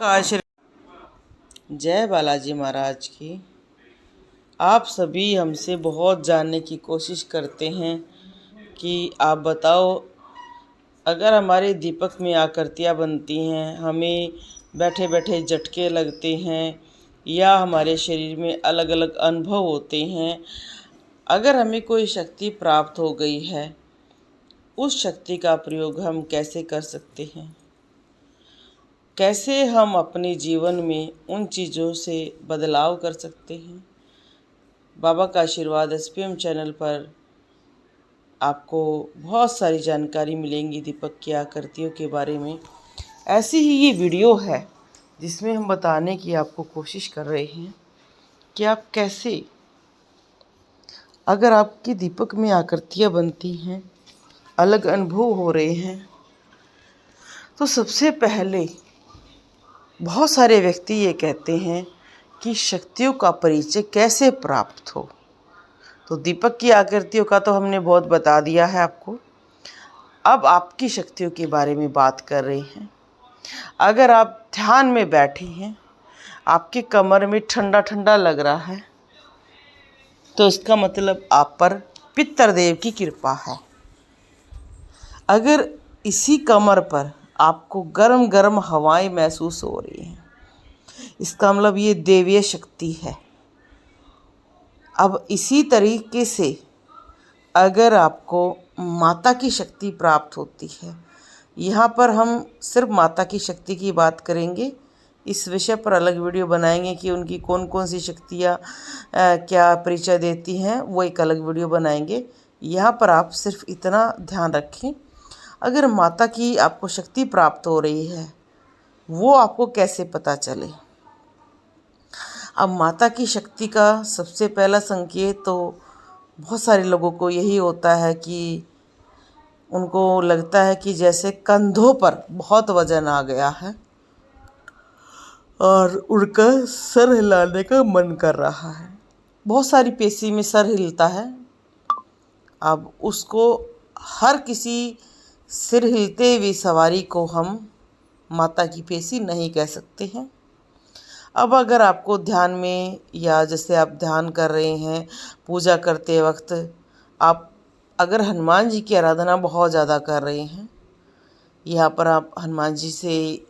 जय बालाजी महाराज की। आप सभी हमसे बहुत जानने की कोशिश करते हैं कि आप बताओ, अगर हमारे दीपक में आकृतियाँ बनती हैं, हमें बैठे बैठे झटके लगते हैं या हमारे शरीर में अलग अलग अनुभव होते हैं, अगर हमें कोई शक्ति प्राप्त हो गई है, उस शक्ति का प्रयोग हम कैसे कर सकते हैं? कैसे हम अपने जीवन में उन चीज़ों से बदलाव कर सकते हैं? बाबा का आशीर्वाद SPM चैनल पर आपको बहुत सारी जानकारी मिलेंगी दीपक की आकृतियों के बारे में। ऐसी ही ये वीडियो है जिसमें हम बताने की आपको कोशिश कर रहे हैं कि आप कैसे, अगर आपकी दीपक में आकृतियाँ बनती हैं, अलग अनुभव हो रहे हैं, तो सबसे पहले बहुत सारे व्यक्ति ये कहते हैं कि शक्तियों का परिचय कैसे प्राप्त हो। तो दीपक की आकृतियों का तो हमने बहुत बता दिया है आपको। अब आपकी शक्तियों के बारे में बात कर रहे हैं। अगर आप ध्यान में बैठे हैं, आपके कमर में ठंडा ठंडा लग रहा है, तो इसका मतलब आप पर पितृदेव की कृपा है। अगर इसी कमर पर आपको गरम गरम हवाएं महसूस हो रही हैं, इसका मतलब ये देवीय शक्ति है। अब इसी तरीके से अगर आपको माता की शक्ति प्राप्त होती है, यहाँ पर हम सिर्फ माता की शक्ति की बात करेंगे, इस विषय पर अलग वीडियो बनाएंगे कि उनकी कौन कौन सी शक्तियाँ क्या परिचय देती हैं, वो एक अलग वीडियो बनाएंगे। यहाँ पर आप सिर्फ इतना ध्यान रखें, अगर माता की आपको शक्ति प्राप्त हो रही है, वो आपको कैसे पता चले? अब माता की शक्ति का सबसे पहला संकेत तो बहुत सारे लोगों को यही होता है कि उनको लगता है कि जैसे कंधों पर बहुत वजन आ गया है और उनका सर हिलाने का मन कर रहा है। बहुत सारी पेशी में सर हिलता है। अब उसको हर किसी सिर हिलते हुए सवारी को हम माता की पेशी नहीं कह सकते हैं। अब अगर आपको ध्यान में, या जैसे आप ध्यान कर रहे हैं पूजा करते वक्त, आप अगर हनुमान जी की आराधना बहुत ज़्यादा कर रहे हैं, यहाँ पर आप हनुमान जी से,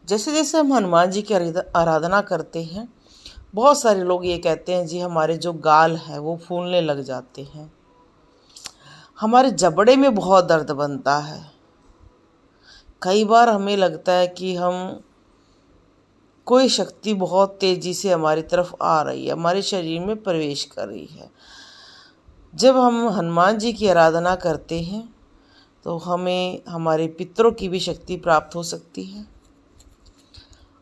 जैसे जैसे हम हनुमान जी की आराधना करते हैं, बहुत सारे लोग ये कहते हैं जी हमारे जो गाल हैं वो फूलने लग जाते हैं, हमारे जबड़े में बहुत दर्द बनता है। कई बार हमें लगता है कि हम कोई शक्ति बहुत तेज़ी से हमारी तरफ आ रही है, हमारे शरीर में प्रवेश कर रही है। जब हम हनुमान जी की आराधना करते हैं तो हमें हमारे पितरों की भी शक्ति प्राप्त हो सकती है,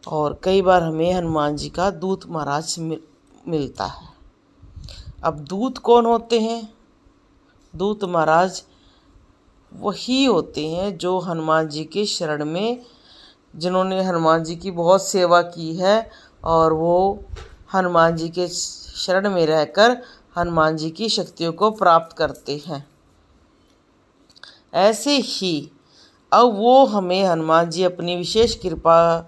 और कई बार हमें हनुमान जी का दूत महाराज मिलता है। अब दूत कौन होते हैं? दूत महाराज वही होते हैं जो हनुमान जी के शरण में, जिन्होंने हनुमान जी की बहुत सेवा की है और वो हनुमान जी के शरण में रहकर हनुमान जी की शक्तियों को प्राप्त करते हैं। ऐसे ही अब वो हमें हनुमान जी अपनी विशेष कृपा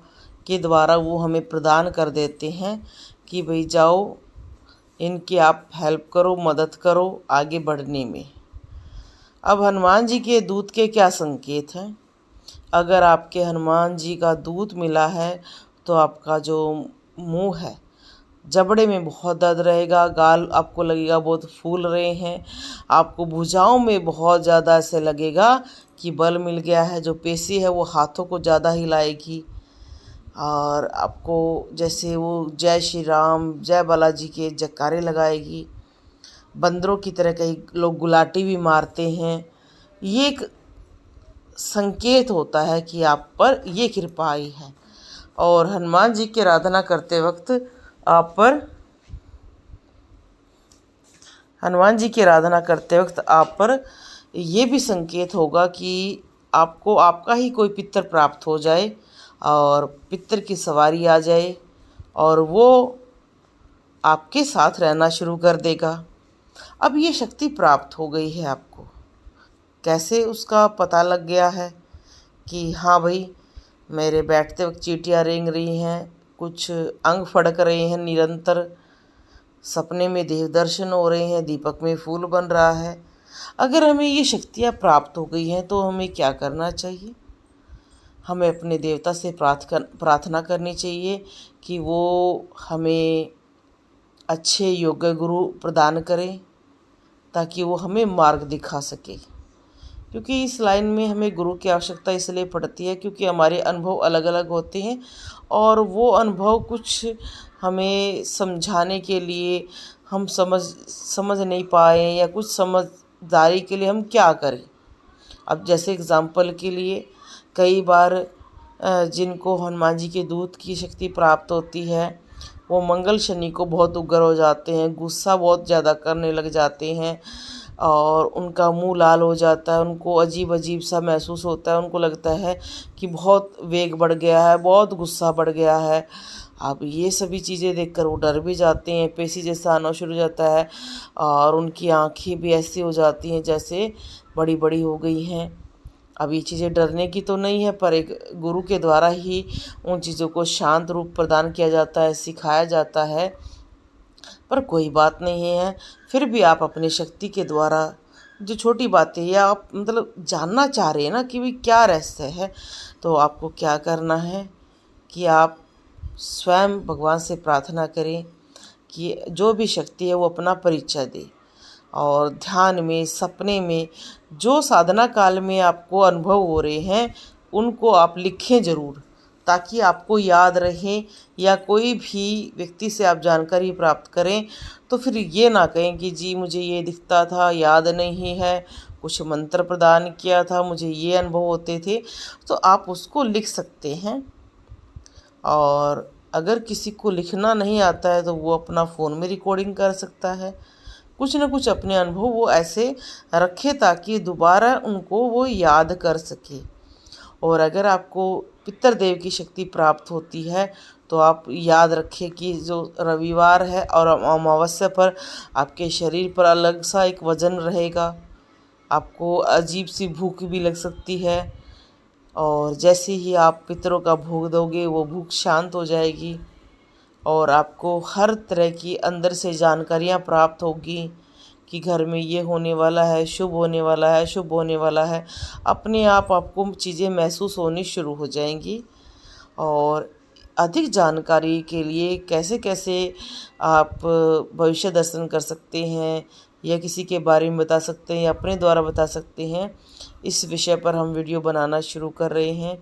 के द्वारा वो हमें प्रदान कर देते हैं कि भाई जाओ, इनकी आप हेल्प करो, मदद करो आगे बढ़ने में। अब हनुमान जी के दूत के क्या संकेत हैं? अगर आपके हनुमान जी का दूत मिला है तो आपका जो मुंह है, जबड़े में बहुत दर्द रहेगा, गाल आपको लगेगा बहुत फूल रहे हैं, आपको भुजाओं में बहुत ज़्यादा ऐसे लगेगा कि बल मिल गया है, जो पेशी है वो हाथों को ज़्यादा हिलाएगी, और आपको जैसे वो जय श्री राम, जय बालाजी के जयकारे लगाएगी। बंदरों की तरह कई लोग गुलाटी भी मारते हैं। ये एक संकेत होता है कि आप पर ये कृपा आई है। और हनुमान जी की आराधना करते वक्त आप पर ये भी संकेत होगा कि आपको आपका ही कोई पितर प्राप्त हो जाए और पितर की सवारी आ जाए और वो आपके साथ रहना शुरू कर देगा। अब ये शक्ति प्राप्त हो गई है आपको, कैसे उसका पता लग गया है कि हाँ भाई मेरे बैठते वक्त चींटियाँ रेंग रही हैं, कुछ अंग फड़क रहे हैं निरंतर, सपने में देव दर्शन हो रहे हैं, दीपक में फूल बन रहा है। अगर हमें ये शक्तियाँ प्राप्त हो गई हैं तो हमें क्या करना चाहिए? हमें अपने देवता से प्रार्थना करनी चाहिए कि वो हमें अच्छे योग्य गुरु प्रदान करें, ताकि वो हमें मार्ग दिखा सके। क्योंकि इस लाइन में हमें गुरु की आवश्यकता इसलिए पड़ती है क्योंकि हमारे अनुभव अलग अलग होते हैं, और वो अनुभव कुछ हमें समझाने के लिए हम समझ नहीं पाए, या कुछ समझदारी के लिए हम क्या करें। अब जैसे एग्ज़ाम्पल के लिए, कई बार जिनको हनुमान जी के दूत की शक्ति प्राप्त होती है वो मंगल शनि को बहुत उग्र हो जाते हैं, गुस्सा बहुत ज़्यादा करने लग जाते हैं, और उनका मुंह लाल हो जाता है, उनको अजीब अजीब सा महसूस होता है, उनको लगता है कि बहुत वेग बढ़ गया है, बहुत गुस्सा बढ़ गया है। अब ये सभी चीज़ें देखकर वो डर भी जाते हैं, पेशी जैसा आना शुरू हो जाता है, और उनकी आँखें भी ऐसी हो जाती हैं जैसे बड़ी बड़ी हो गई हैं। अब ये चीज़ें डरने की तो नहीं है, पर एक गुरु के द्वारा ही उन चीज़ों को शांत रूप प्रदान किया जाता है, सिखाया जाता है। पर कोई बात नहीं है, फिर भी आप अपनी शक्ति के द्वारा जो छोटी बातें, या आप मतलब जानना चाह रहे हैं ना कि भाई क्या रहस्य है, तो आपको क्या करना है कि आप स्वयं भगवान से प्रार्थना करें कि जो भी शक्ति है वो अपना परिचय दे, और ध्यान में, सपने में, जो साधना काल में आपको अनुभव हो रहे हैं उनको आप लिखें ज़रूर, ताकि आपको याद रहे, या कोई भी व्यक्ति से आप जानकारी प्राप्त करें तो फिर ये ना कहें कि जी मुझे ये दिखता था, याद नहीं है, कुछ मंत्र प्रदान किया था, मुझे ये अनुभव होते थे। तो आप उसको लिख सकते हैं, और अगर किसी को लिखना नहीं आता है तो वो अपना फ़ोन में रिकॉर्डिंग कर सकता है। कुछ न कुछ अपने अनुभव वो ऐसे रखे ताकि दोबारा उनको वो याद कर सके। और अगर आपको पितृदेव की शक्ति प्राप्त होती है तो आप याद रखें कि जो रविवार है और अमावस्या पर आपके शरीर पर अलग सा एक वजन रहेगा, आपको अजीब सी भूख भी लग सकती है, और जैसे ही आप पितरों का भोग दोगे वो भूख शांत हो जाएगी, और आपको हर तरह की अंदर से जानकारियाँ प्राप्त होगी कि घर में ये होने वाला है, शुभ होने वाला है, शुभ होने वाला है। अपने आप आपको चीज़ें महसूस होनी शुरू हो जाएंगी। और अधिक जानकारी के लिए कैसे कैसे आप भविष्य दर्शन कर सकते हैं, या किसी के बारे में बता सकते हैं, या अपने द्वारा बता सकते हैं, इस विषय पर हम वीडियो बनाना शुरू कर रहे हैं,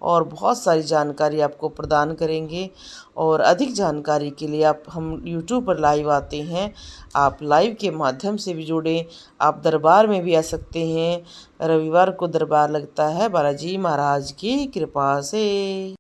और बहुत सारी जानकारी आपको प्रदान करेंगे। और अधिक जानकारी के लिए हम YouTube पर लाइव आते हैं, आप लाइव के माध्यम से भी जुड़ें। आप दरबार में भी आ सकते हैं, रविवार को दरबार लगता है बालाजी महाराज की कृपा से।